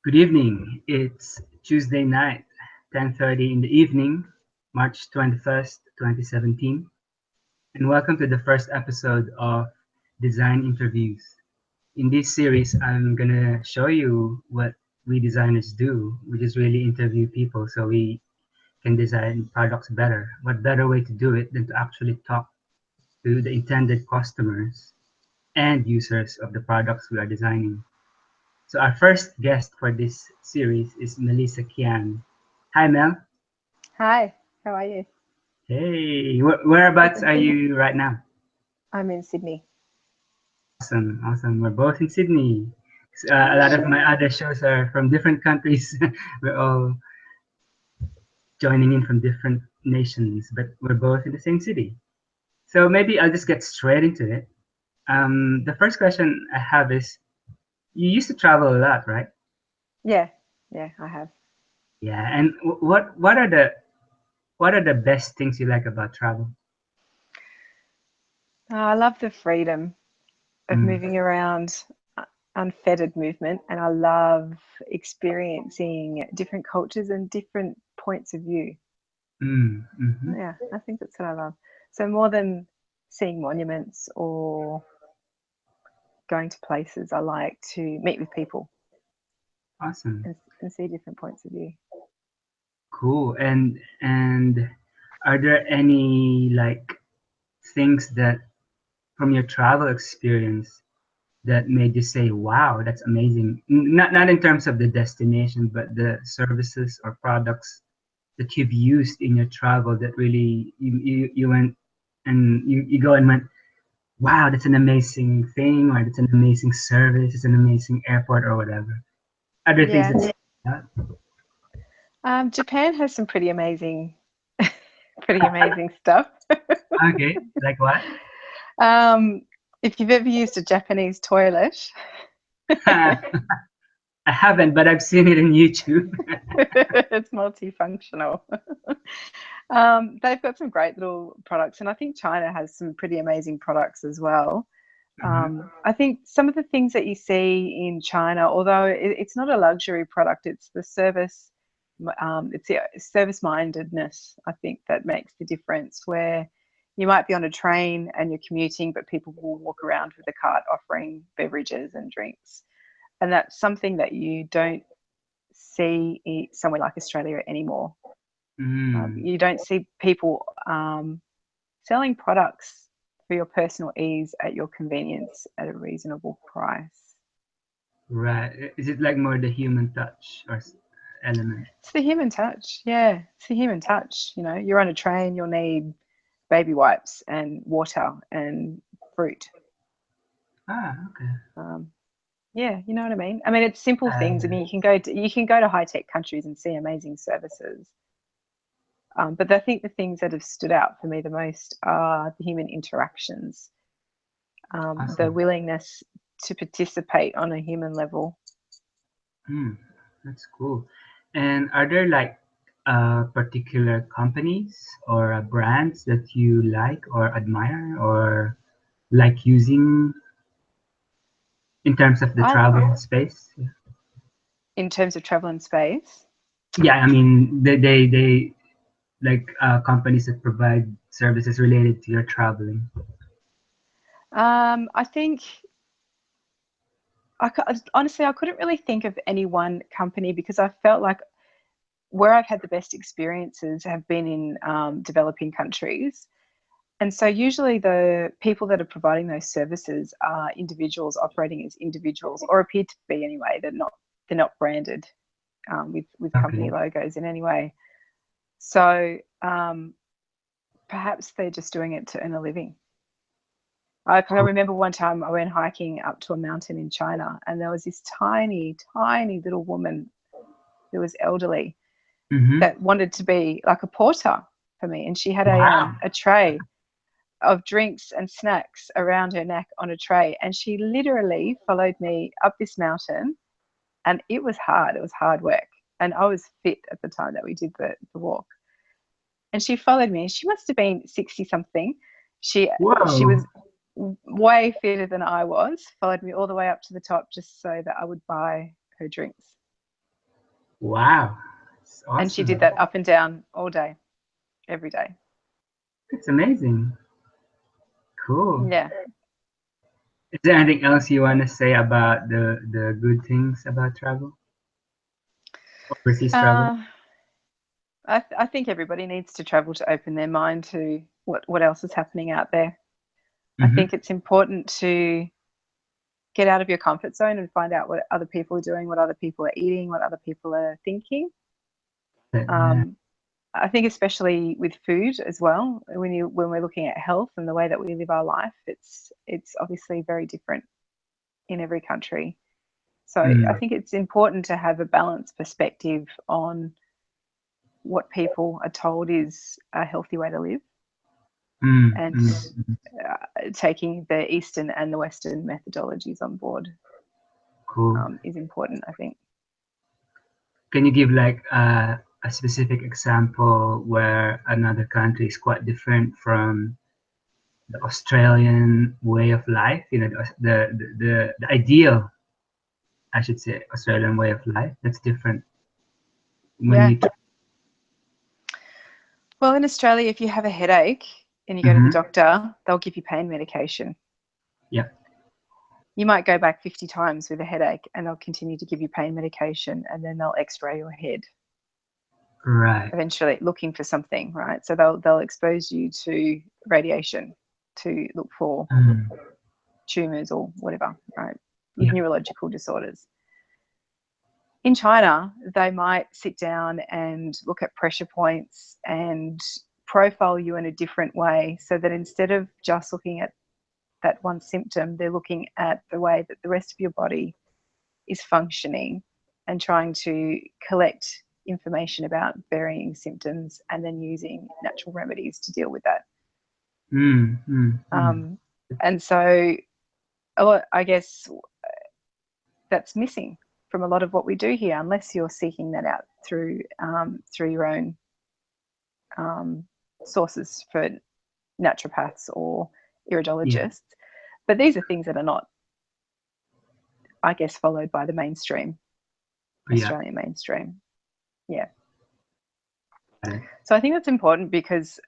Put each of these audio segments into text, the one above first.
Good evening. It's Tuesday night, 10:30 in the evening, March 21st, 2017, and welcome to the first episode of Design Interviews. In this series, I'm going to show you what we designers do, which is really interview people so we can design products better. What better way to do it than to actually talk to the intended customers and users of the products we are designing. So our first guest for this series is Melissa Kian. Hi, Mel. Hi, how are you? Hey, whereabouts are you right now? I'm in Sydney. Awesome, awesome. We're both in Sydney. A lot of Oh, my other shows are from different countries. We're all joining in from different nations, but we're both in the same city. So maybe I'll just get straight into it. The first question I have is, you used to travel a lot, right? yeah, yeah, I have. Yeah. And what are the best things you like about travel? I love the freedom of Mm, moving around, unfettered movement, and I love experiencing different cultures and different points of view. mhm. Yeah, I think that's what I love. So more than seeing monuments or going to places, I like to meet with people Awesome. and see different points of view. Cool. And are there any like things that from your travel experience that made you say, "Wow, that's amazing." Not in terms of the destination, but the services or products that you've used in your travel that really you went and you go and went, "Wow, that's an amazing thing," or "That's an amazing service, it's an amazing airport," or whatever. Other things Yeah, that Japan has some pretty amazing, pretty amazing stuff. okay, like what? Um, if you've ever used a Japanese toilet, I haven't, but I've seen it in YouTube. it's multifunctional. They've got some great little products, and I think China has some pretty amazing products as well. Mhm. I think some of the things that you see in China, although it's not a luxury product, it's the service, it's the service mindedness, I think, that makes the difference. Where you might be on a train and you're commuting, but people will walk around with a cart offering beverages and drinks. And that's something that you don't see somewhere like Australia anymore. Mm, You don't see people selling products for your personal ease at your convenience at a reasonable price. right. Is it like more the human touch or element? It's the human touch. Yeah, it's the human touch. You know, you're on a train, you'll need baby wipes and water and fruit. Ah, okay. Um, yeah, you know what I mean. I mean, it's simple things. I Uh, mean, you can go to high tech countries and see amazing services. But I think the things that have stood out for me the most are the human interactions, the awesome. willingness to participate on a human level. Mm, that's cool. And are there like particular companies or brands that you like or admire or like using in terms of the I, travel space? Yeah, in terms of travel and space, yeah, I mean they like companies that provide services related to your traveling. I think honestly, I couldn't really think of any one company because I felt like where I've had the best experiences have been in developing countries. And so usually the people that are providing those services are individuals operating as individuals, or appear to be anyway. They're not branded with company Okay. logos in any way. So perhaps they're just doing it to earn a living. I can Cool. remember one time I went hiking up to a mountain in China, and there was this tiny, tiny little woman who was elderly Mm-hmm. that wanted to be like a porter for me, and she had Wow. a tray of drinks and snacks around her neck on a tray, and she literally followed me up this mountain, and it was hard. It was hard work, and I was fit at the time that we did the walk. And she followed me. She must have been 60 something. She Whoa. was way fitter than I was. Followed me all the way up to the top just so that I would buy her drinks. Wow. It's And she awesome. did that up and down all day, every day. It's amazing. Cool. Yeah. Is there anything else you want to say about the good things about travel? Overseas travel? Uh, I think everybody needs to travel to open their mind to what else is happening out there. I Mm-hmm. think it's important to get out of your comfort zone and find out what other people are doing, what other people are eating, what other people are thinking. Yeah. I think especially with food as well, when we're looking at health and the way that we live our life, it's obviously very different in every country. So I Mm, think it's important to have a balanced perspective on what people are told is a healthy way to live, mm, and mm, mm. taking the Eastern and the Western methodologies on board Cool. is important, I think. Can you give like a specific example where another country is quite different from the Australian way of life? You know, the ideal, I should say, Australian way of life. That's different when Yeah. you. Well, in Australia, if you have a headache and you go to the Mm-hmm. doctor, they'll give you pain medication. Yeah. You might go back 50 times with a headache and they'll continue to give you pain medication, and then they'll x-ray your head, Right. eventually looking for something, right? So they'll expose you to radiation to look for Mm. tumors or whatever, right? With Yeah. neurological disorders. In China, they might sit down and look at pressure points and profile you in a different way, so that instead of just looking at that one symptom, they're looking at the way that the rest of your body is functioning and trying to collect information about varying symptoms and then using natural remedies to deal with that. Mm, mm, mm. And so I guess that's missing from a lot of what we do here, unless you're seeking that out through your own sources for naturopaths or Yeah. iridologists. But these are things that are not, I guess, followed by the mainstream, Yeah. Australian mainstream. Yeah. Got it. So I think that's important because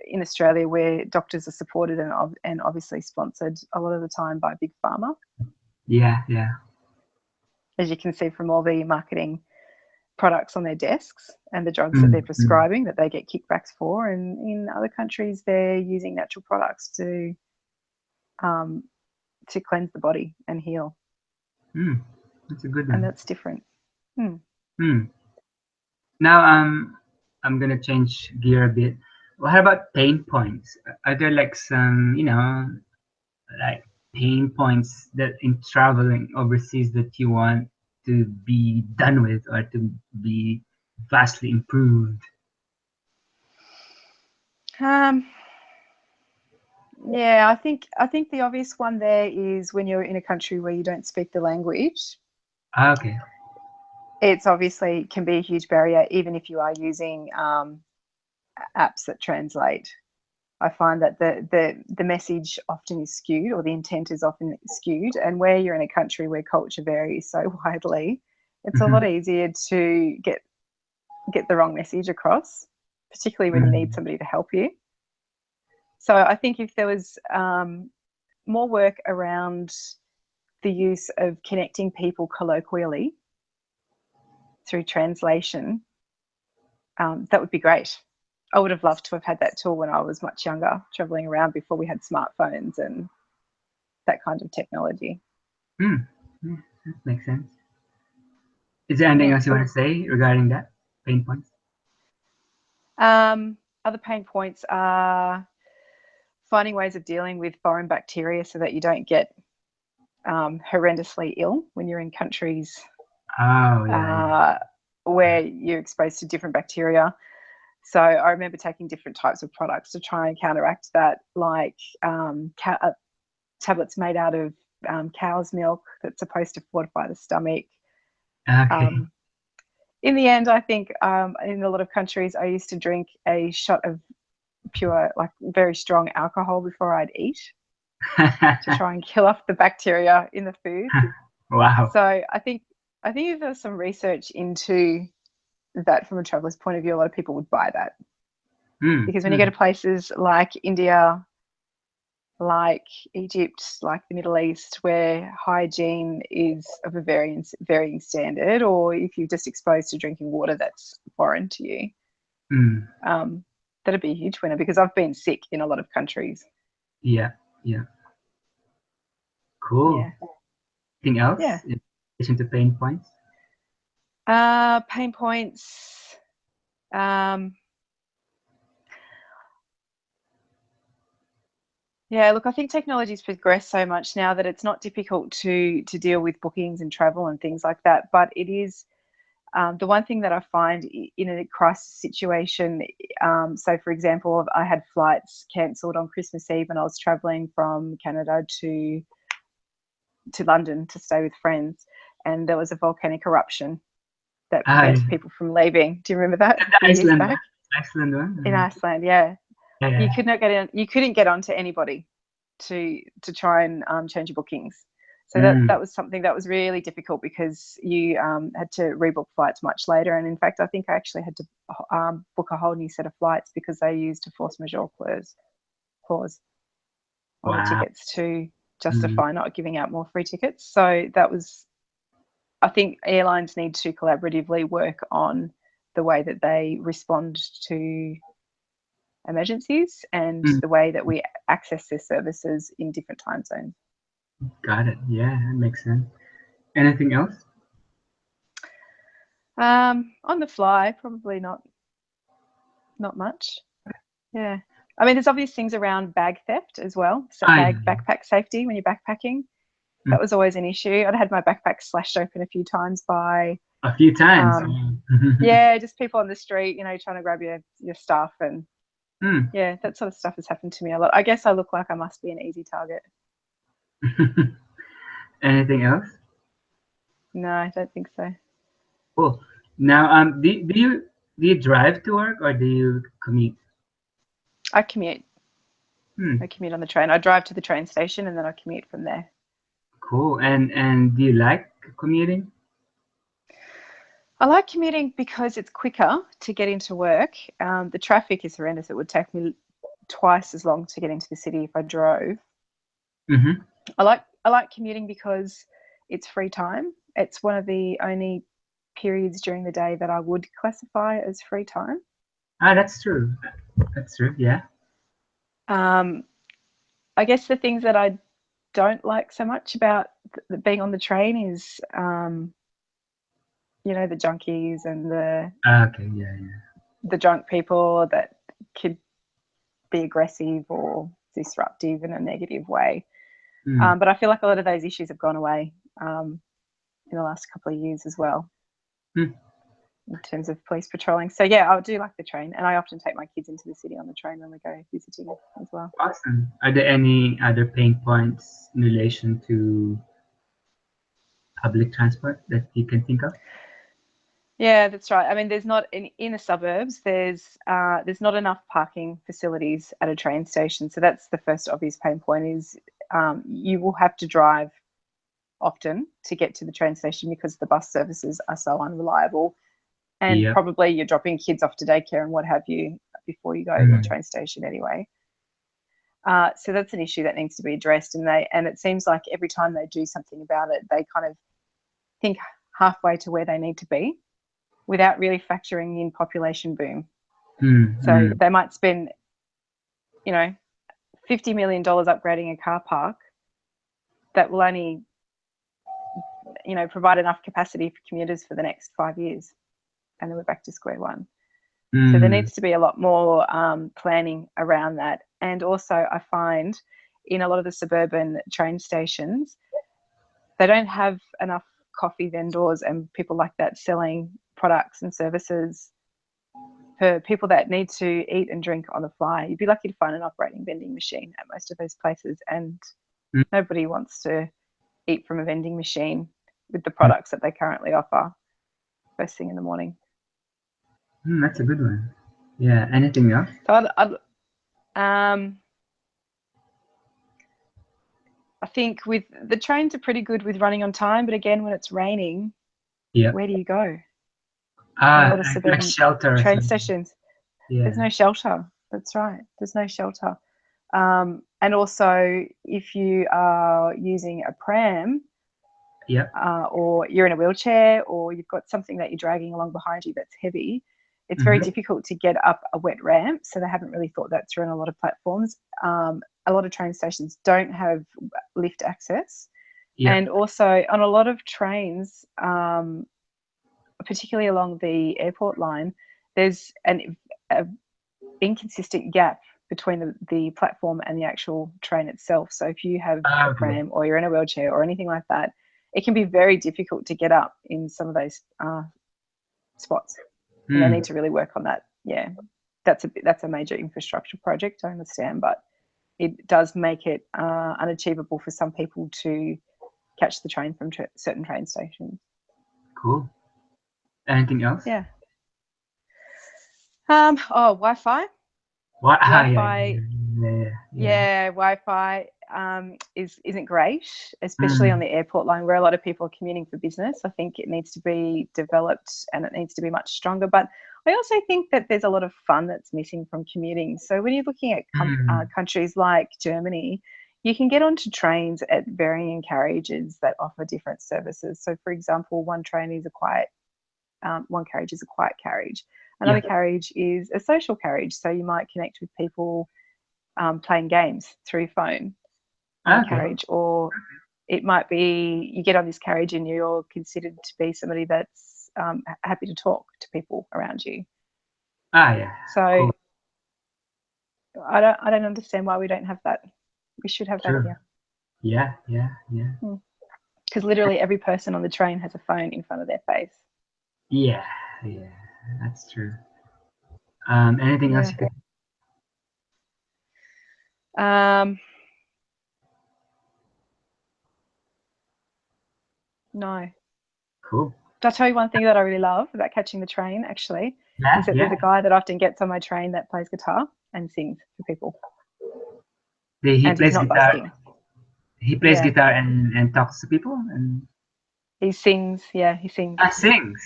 in Australia, where doctors are supported and obviously sponsored a lot of the time by Big Pharma, Yeah. Yeah. as you can see from all the marketing products on their desks and the drugs that they're Mm, mm, prescribing that they get kickbacks for. And in other countries, they're using natural products um, to cleanse the body and heal, mm. That's a good and one. that's different. Hmm. Hmm. Now, I'm gonna change gear a bit. What about pain points? Are there like some, like pain points that in traveling overseas that you want to be done with or to be vastly improved? Um, yeah, I think the obvious one there is when you're in a country where you don't speak the language. Ah, okay. It's obviously can be a huge barrier, even if you are using apps that translate. I find that the message often is skewed, or the intent is often skewed. And where you're in a country where culture varies so widely, it's a lot Mhm, easier to get the wrong message across, particularly when you need mhm. somebody to help you. So I think if there was more work around the use of connecting people colloquially through translation, that would be great. I would have loved to have had that tool when I was much younger, traveling around before we had smartphones and that kind of technology. Hmm. Yeah, that makes sense. Is there anything Yeah. else you want to say regarding that pain points? Other pain points are finding ways of dealing with foreign bacteria so that you don't get horrendously ill when you're in countries Oh, yeah, yeah. where you're exposed to different bacteria. So I remember taking different types of products to try and counteract that, like tablets made out of cow's milk that's supposed to fortify the stomach. Okay. Um, in the end, I think in a lot of countries, I used to drink a shot of pure, like very strong alcohol before I'd eat to try and kill off the bacteria in the food. Wow. So I think I think if there was some research into that from a traveler's point of view, a lot of people would buy that. Because when you go to places like India, like Egypt, like the Middle East, where hygiene is of a varying standard, or if you're just exposed to drinking water that's foreign to you, that'd be a huge winner, because I've been sick in a lot of countries. Yeah. Cool. Yeah. Anything else? Yeah. In addition to pain points? Pain points. Yeah, look, I think technology's progressed so much now that it's not difficult to deal with bookings and travel and things like that. But it is the one thing that I find in a crisis situation. So, for example, I had flights cancelled on Christmas Eve, and I was traveling from Canada to London to stay with friends, and there was a volcanic eruption that prevented people from leaving. Do you remember that? Iceland one? In Iceland, yeah. Yeah. You could not get in. You couldn't get onto anybody to try and change your bookings. So that was something that was really difficult, because you had to rebook flights much later. And in fact, I think I actually had to book a whole new set of flights, because they used a force majeure clause on the tickets to justify not giving out more free tickets. So that was, I think airlines need to collaboratively work on the way that they respond to emergencies and the way that we access their services in different time zones. Got it. Yeah, that makes sense. Anything else? On the fly, probably not much. Yeah. I mean, there's obvious things around bag theft as well. So backpack safety when you're backpacking. That was always an issue. I'd had my backpack slashed open a few times by... A few times? Yeah, just people on the street, trying to grab your stuff. And yeah, that sort of stuff has happened to me a lot. I guess I look like I must be an easy target. Anything else? No, I don't think so. Cool. Now, do you drive to work, or do you commute? I commute. I commute on the train. I drive to the train station and then I commute from there. Cool. And do you like commuting? I like commuting because it's quicker to get into work. The traffic is horrendous. It would take me twice as long to get into the city if I drove. I like commuting because it's free time. It's one of the only periods during the day that I would classify as free time. That's true. That's true. Yeah. I guess the things that I don't like so much about being on the train is, the junkies and the drunk people that could be aggressive or disruptive in a negative way. But I feel like a lot of those issues have gone away in the last couple of years as well, in terms of police patrolling. So yeah, I do like the train, and I often take my kids into the city on the train when we go visiting as well. Awesome. Are there any other pain points in relation to public transport that you can think of? Yeah, that's right. I mean, there's not in the suburbs. There's not enough parking facilities at a train station. So that's the first obvious pain point. Is you will have to drive often to get to the train station because the bus services are so unreliable, and probably you're dropping kids off to daycare and what have you before you go to the train station anyway. So that's an issue that needs to be addressed, and it seems like every time they do something about it, they kind of think halfway to where they need to be, without really factoring in population boom. So they might spend, $50 million upgrading a car park that will only, provide enough capacity for commuters for the next 5 years, and then we're back to square one. So there needs to be a lot more planning around that. And also I find in a lot of the suburban train stations, they don't have enough coffee vendors and people like that selling products and services for people that need to eat and drink on the fly. You'd be lucky to find an operating vending machine at most of those places, and nobody wants to eat from a vending machine with the products that they currently offer first thing in the morning. That's a good one. Yeah. Anything else? So I think with the trains are pretty good with running on time, but again, when it's raining, Yeah. Where do you go? A Ah, lot of like suburban shelter or train something. stations, there's Yeah. no shelter. That's right. There's no shelter. And also, if you are using a pram, Yeah. or you're in a wheelchair, or you've got something that you're dragging along behind you that's heavy, it's very Mm-hmm. difficult to get up a wet ramp. So they haven't really thought that through on a lot of platforms. A lot of train stations don't have lift access. Yeah. And also on a lot of trains, particularly along the airport line, there's a inconsistent gap between the platform and the actual train itself. So if you have Ah, a okay. pram or you're in a wheelchair or anything like that, it can be very difficult to get up in some of those spots, and they Hmm. need to really work on that. Yeah, that's a major infrastructure project, I understand, but it does make it unachievable for some people to catch the train from certain train stations. Cool. Anything else? Yeah. Wi-Fi. What? Ah, yeah, Wi-Fi yeah. Yeah, Wi-Fi isn't great, especially on Mm. the airport line where a lot of people are commuting for business. I think it needs to be developed and it needs to be much stronger. But I also think that there's a lot of fun that's missing from commuting. So when you're looking at Mm. countries like Germany, you can get onto trains at varying carriages that offer different services. So, for example, one carriage is a quiet carriage. Yeah. Another carriage is a social carriage. So you might connect with people playing games through your phone on a Okay. carriage, or it might be you get on this carriage and you're considered to be somebody that's happy to talk to people around you. Ah, yeah. So Cool. I don't understand why we don't have that. We should have that True. here, Yeah. because literally every person on the train has a phone in front of their face. Yeah. Yeah. That's true. Anything else Yeah. you could? Um, no. Cool. I'll tell you one thing that I really love about catching the train, actually, is Yeah. that there's a Yeah. guy that often gets on my train that plays guitar and sings for people, He and he's plays not guitar. busking. He plays Yeah. guitar and talks to people and He sings. Yeah, he sings. sings.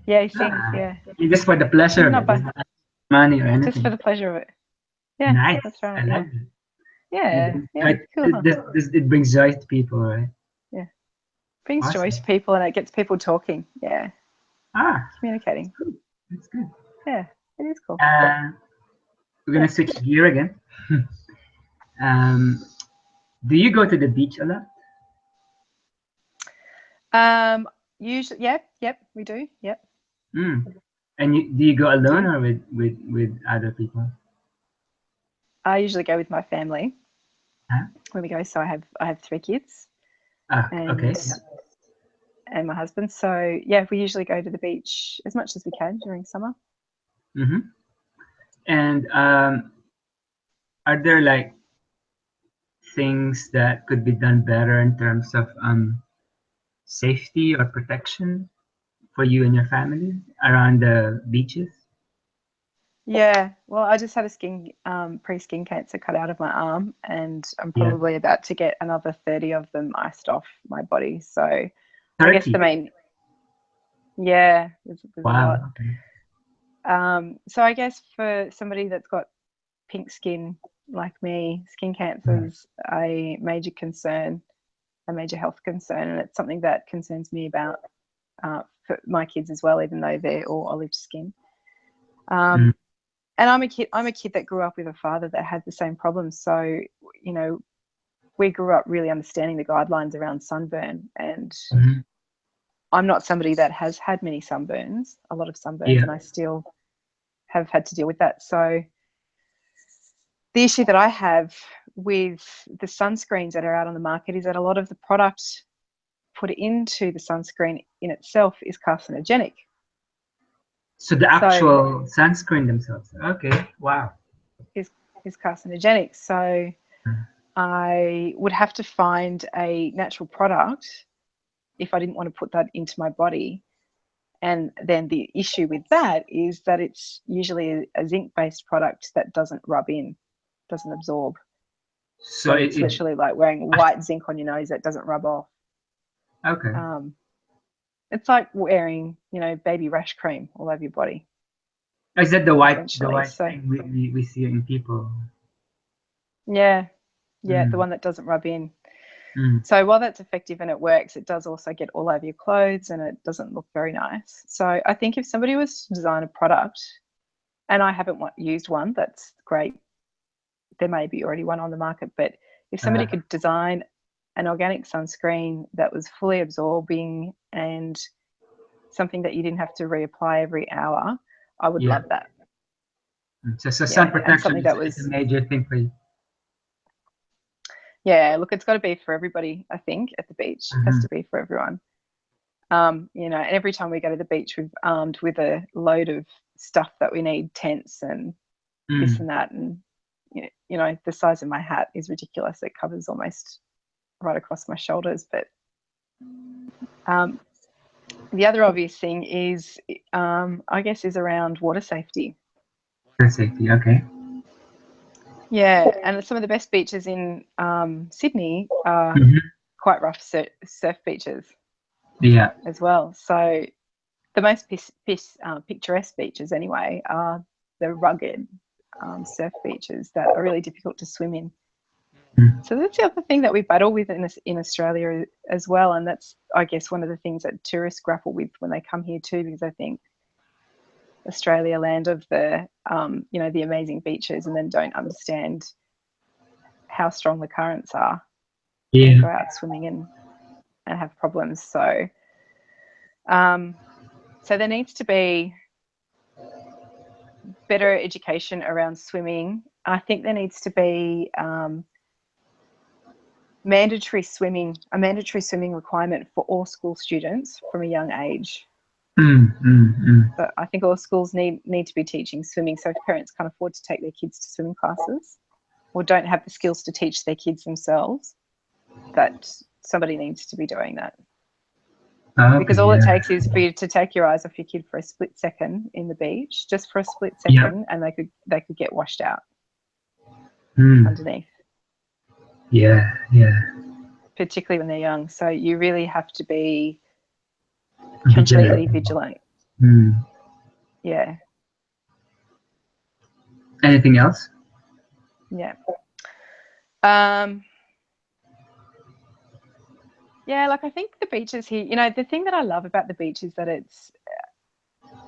Yeah, he sings. Ah, Yeah. just for the pleasure He's of not it. There's but not money or just for anything. the pleasure of it. Yeah, Nice. that's I right. like Yeah. it. It Yeah. brings Yeah. joy. Cool, huh? It brings joy to people, right? Yeah. Brings joy Awesome. to people and it gets people talking. Yeah. Ah, Communicating. cool. That's good. Yeah. It is cool. Uh, we're gonna switch gear again. um, do you go to the beach a lot? Usually, yep, we do. Yep. Mm. And do you go We alone do. or with other people? I usually go with my family Huh? when we go. So I have 3 kids Ah, okay. and Yeah. my husband. So yeah, we usually go to the beach as much as we can during summer. Mm-hmm. And are there like things that could be done better in terms of safety or protection for you and your family around the beaches? Yeah, well, I just had a pre-skin cancer cut out of my arm, and I'm Yeah. probably about to get another 30 of them iced off my body. So I guess 30. yeah, there's a lot. Wow. Okay. So I guess for somebody that's got pink skin like me, skin cancer is a major concern, a major health concern, and it's something that concerns me about for my kids as well, even though they're all olive skin. Mm. And I'm a kid that grew up with a father that had the same problems. So, you know, we grew up really understanding the guidelines around sunburn. And Mhm. I'm not somebody that has had many sunburns, a lot of sunburns, Yeah. and I still have had to deal with that. So the issue that I have with the sunscreens that are out on the market is that a lot of the product put into the sunscreen in itself is carcinogenic. So the So actual sunscreen themselves. Okay. Wow. is carcinogenic. So Mm. I would have to find a natural product if I didn't want to put that into my body. And then the issue with that is that it's usually a zinc-based product that doesn't rub in, doesn't absorb. So So it's literally like wearing white zinc on your nose that doesn't rub off. okay. Um, It's like wearing, baby rash cream all over your body, Is that the white essentially. So thing we see in people? yeah, the Mm. one that doesn't rub in. Mm. So while that's effective and it works, it does also get all over your clothes and it doesn't look very nice. So I think if somebody was to design a product, and I haven't used one, that's great. There may be already one on the market, but if somebody could design an organic sunscreen that was fully absorbing and something that you didn't have to reapply every hour, I would love that. So sun And protection something that is was, a major thing for you. look, it's got to be for everybody, I think, at the beach. It has to be for everyone. And every time we go to the beach, we've armed with a load of stuff that we need, tents and this and that. And, the size of my hat is ridiculous. It covers almost right across my shoulders. But the other obvious thing is, I guess, is around water safety. Water safety, okay. Yeah, and some of the best beaches in Sydney are quite rough surf beaches. Yeah. As well. So the most picturesque beaches, anyway, are the rugged surf beaches that are really difficult to swim in. So that's the other thing that we battle with in Australia as well, and that's, I guess, one of the things that tourists grapple with when they come here too, because I think Australia, land of the the amazing beaches, and then don't understand how strong the currents are and go out swimming and have problems. So so there needs to be better education around swimming. I think there needs to be a mandatory swimming requirement for all school students from a young age. But I think all schools need to be teaching swimming. So if parents can't afford to take their kids to swimming classes or don't have the skills to teach their kids themselves, that somebody needs to be doing that. Because all it takes is for you to take your eyes off your kid for a split second in the beach, just for a split second, and they could get washed out underneath. Yeah. Particularly when they're young. So you really have to be completely vigilant. Yeah. Anything else? Yeah. Yeah, like I think the beaches here, the thing that I love about the beach is that it's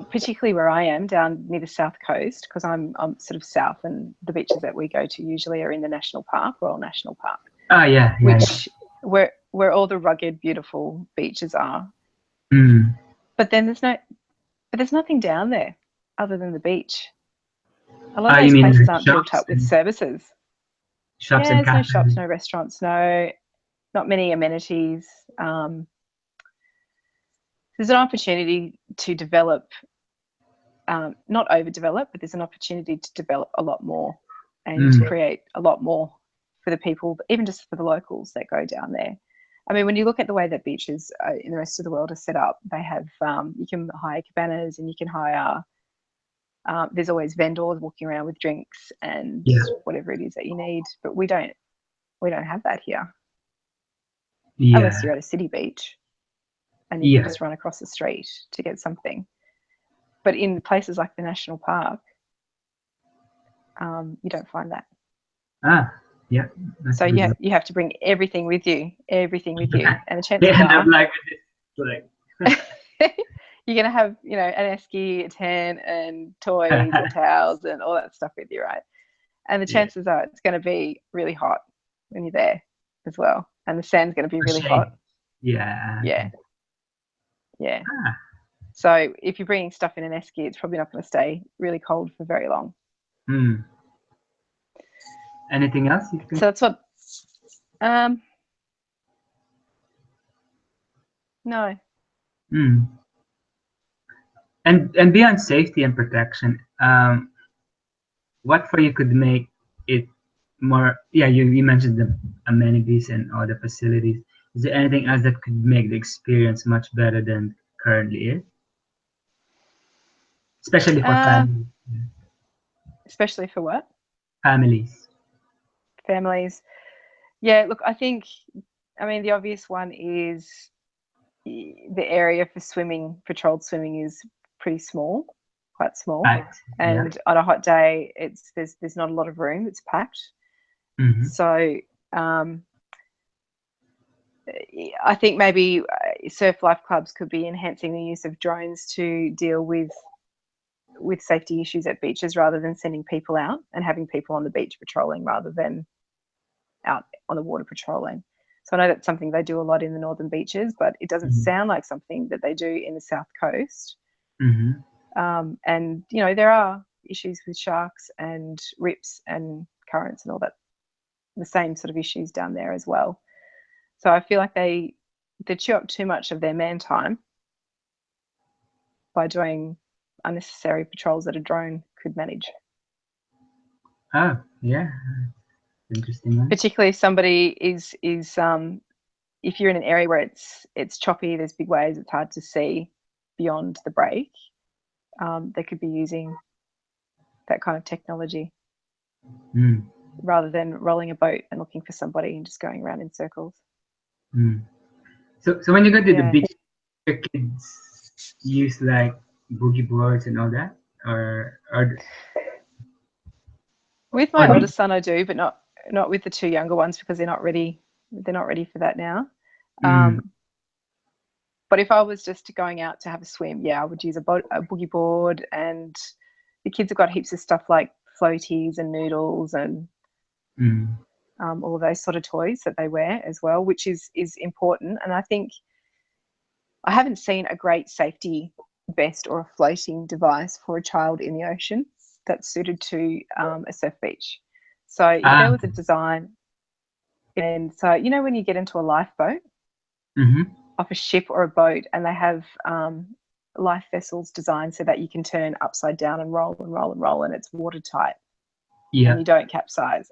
particularly where I am down near the south coast, because I'm sort of south, and the beaches that we go to usually are in the national park, Royal National Park. Oh yeah. Which where all the rugged, beautiful beaches are. But then there's nothing down there other than the beach. A lot of those places aren't built up with services. Shops and cafes. No shops, no restaurants, not many amenities. There's an opportunity to develop, not overdevelop, but there's an opportunity to develop a lot more and to create a lot more for the people, even just for the locals that go down there. I mean, when you look at the way that beaches in the rest of the world are set up, they have, you can hire cabanas and you can hire, there's always vendors walking around with drinks and whatever it is that you need, but we don't have that here. Unless you're at a city beach and you can just run across the street to get something. But in places like the national park, you don't find that. Yeah. So you have to bring everything with you, and the chances are, you're going to have, an esky, a tent, and toys and towels and all that stuff with you, right? And the chances are it's going to be really hot when you're there as well, and the sand's going to be really hot. Yeah. So if you're bringing stuff in an esky, it's probably not going to stay really cold for very long. Anything else? So that's what. No. And beyond safety and protection, what for you could make it more? Yeah, you mentioned the amenities and all the facilities. Is there anything else that could make the experience much better than currently is? Especially for families. Especially for what? Families. Yeah, look, I think, the obvious one is the area for swimming, patrolled swimming, is pretty small, quite small. Right. And on a hot day, there's not a lot of room. It's packed. Mm-hmm. So I think maybe surf life clubs could be enhancing the use of drones to deal with safety issues at beaches, rather than sending people out and having people on the beach patrolling rather than out on the water patrolling. So I know that's something they do a lot in the northern beaches, but it doesn't sound like something that they do in the south coast. Mm-hmm. And there are issues with sharks and rips and currents and all that, the same sort of issues down there as well. So I feel like they chew up too much of their man time by doing unnecessary patrols that a drone could manage. Oh, yeah. Interesting one. Particularly if somebody is if you're in an area where it's choppy, there's big waves, it's hard to see beyond the break, they could be using that kind of technology rather than rolling a boat and looking for somebody and just going around in circles. So when you go to the beach, your kids use like boogie boards and all that, or with my oldest son I do, but not with the two younger ones, because they're not ready for that now. But if I was just going out to have a swim, I would use a boogie board, and the kids have got heaps of stuff like floaties and noodles and all of those sort of toys that they wear as well, which is important. And I think I haven't seen a great safety vest or a floating device for a child in the ocean that's suited to a surf beach. So if there was a design, and so when you get into a lifeboat off a ship or a boat, and they have life vessels designed so that you can turn upside down and roll and roll and roll, and it's watertight, and you don't capsize.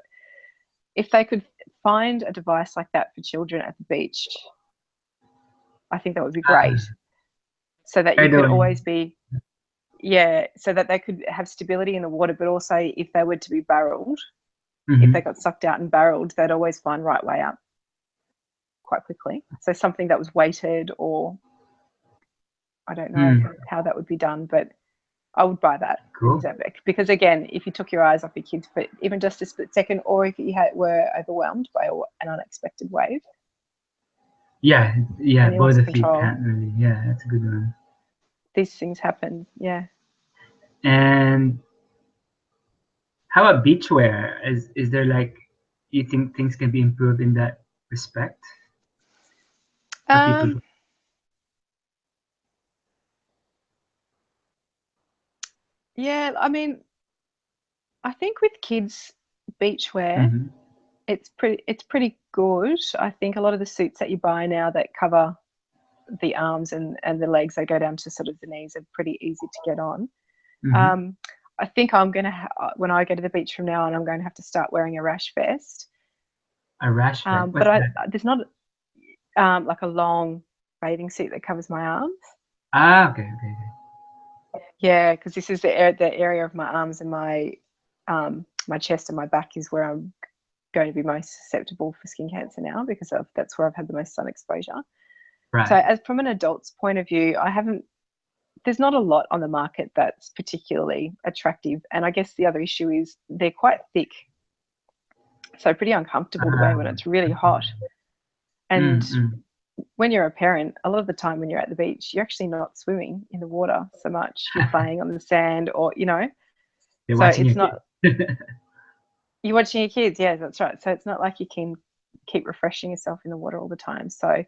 If they could find a device like that for children at the beach, I think that would be great. So that you could always be, so that they could have stability in the water, but also if they were to be barreled, if they got sucked out and barreled, they'd always find right way up quite quickly. So something that was weighted, or I don't know how that would be done, but I would buy that. Cool. Because again, if you took your eyes off your kids for even just a split second, or if you were overwhelmed by an unexpected wave. Yeah, both of you can't really. Yeah, that's a good one. These things happen, yeah. And how about beachwear? Is there like, you think things can be improved in that respect? Yeah, I mean, I think with kids beachwear, it's pretty good. I think a lot of the suits that you buy now that cover the arms and the legs, they go down to sort of the knees, are pretty easy to get on. I think I'm going to, when I go to the beach from now on, I'm going to have to start wearing a rash vest. A rash vest? But there's not like a long bathing suit that covers my arms. Okay. Yeah, because this is the area of my arms and my my chest and my back is where I'm going to be most susceptible for skin cancer now, because that's where I've had the most sun exposure. Right. So as from an adult's point of view, there's not a lot on the market that's particularly attractive. And I guess the other issue is they're quite thick. So pretty uncomfortable to wear when it's really hot. And when you're a parent, a lot of the time when you're at the beach, you're actually not swimming in the water so much. You're playing on the sand, or, You're so watching it's not, you're watching your kids. Yeah, that's right. So it's not like you can keep refreshing yourself in the water all the time. So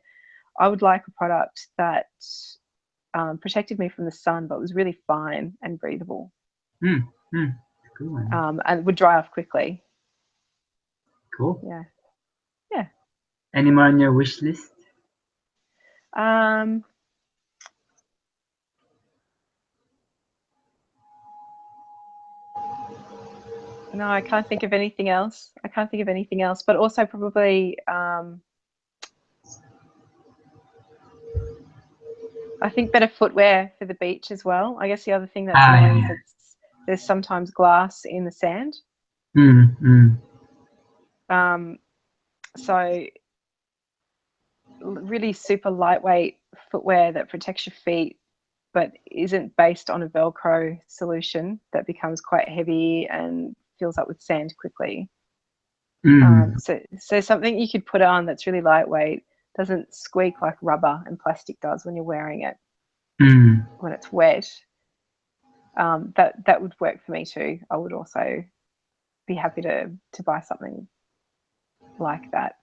I would like a product that protected me from the sun, but was really fine and breathable. Cool. And would dry off quickly. Cool. Yeah. Any more on your wish list? No, I can't think of anything else. But also probably I think better footwear for the beach as well. I guess the other thing that's annoying is there's sometimes glass in the sand. So really super lightweight footwear that protects your feet but isn't based on a Velcro solution that becomes quite heavy and fills up with sand quickly. So something you could put on that's really lightweight, doesn't squeak like rubber and plastic does when you're wearing it when it's wet. That would work for me too. I would also be happy to buy something like that.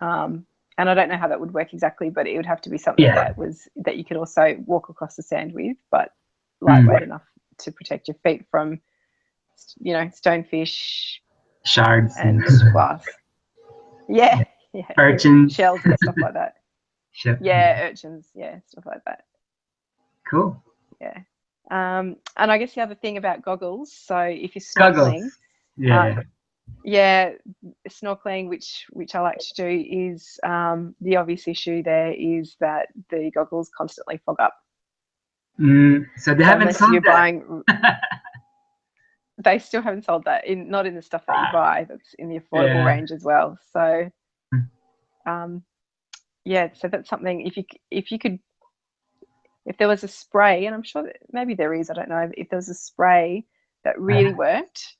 And I don't know how that would work exactly, but it would have to be something that you could also walk across the sand with, but lightweight enough to protect your feet from, stonefish, shards, and glass. Yeah. Urchins, shells and stuff like that. Yeah, urchins, stuff like that. Cool. Yeah. And I guess the other thing about goggles, so if you're snorkeling, snorkeling, which I like to do, is the obvious issue there is that the goggles constantly fog up. So they haven't sold that. They still haven't sold that, not in the stuff that you buy. That's in the affordable range as well. So, so that's something. If there was a spray, and I'm sure that maybe there is, I don't know, if there was a spray that really worked,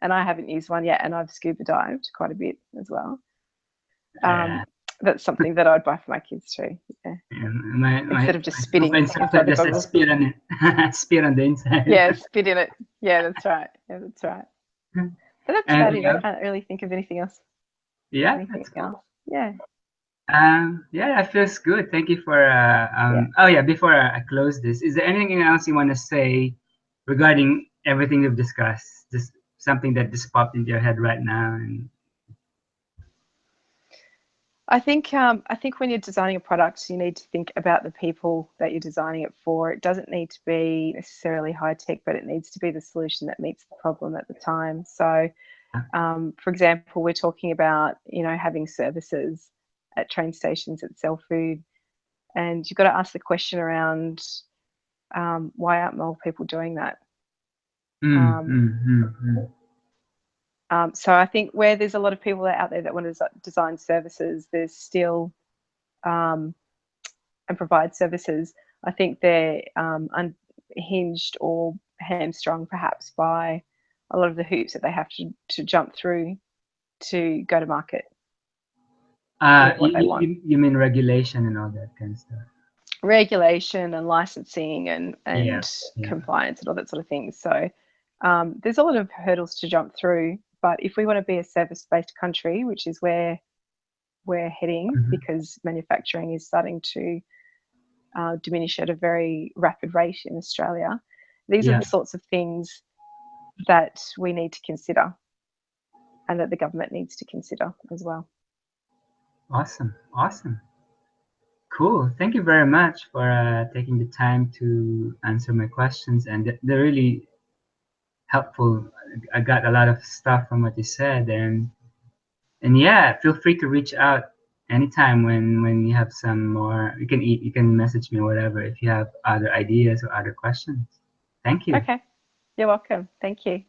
and I haven't used one yet, and I've scuba dived quite a bit as well. That's something that I'd buy for my kids too. Yeah. Instead of just spitting inside the goggles. Spit on it. Spit on the inside. Yeah, spit in it. Yeah, that's right. But that's about it. I can't really think of anything else. Yeah. Anything else? Yeah. That feels good. Thank you for before I close this, is there anything else you want to say regarding everything we've discussed? Just something that just popped into your head right now? And I think when you're designing a product, you need to think about the people that you're designing it for. It doesn't need to be necessarily high tech, but it needs to be the solution that meets the problem at the time. So, for example, we're talking about having services at train stations that sell food, and you've got to ask the question around why aren't more people doing that? So I think where there's a lot of people out there that want to design services, there's still and provide services. I think they're unhinged or hamstrung perhaps by a lot of the hoops that they have to jump through to go to market. You mean regulation and all that kind of stuff? Regulation and licensing and compliance and all that sort of thing. So there's a lot of hurdles to jump through. But if we want to be a service-based country, which is where we're heading, because manufacturing is starting to diminish at a very rapid rate in Australia, these are the sorts of things that we need to consider and that the government needs to consider as well. Awesome. Cool. Thank you very much for taking the time to answer my questions, and they're really helpful. I got a lot of stuff from what you said, and feel free to reach out anytime when you have some more. You can message me or whatever if you have other ideas or other questions. Thank you. Okay, you're welcome. Thank you.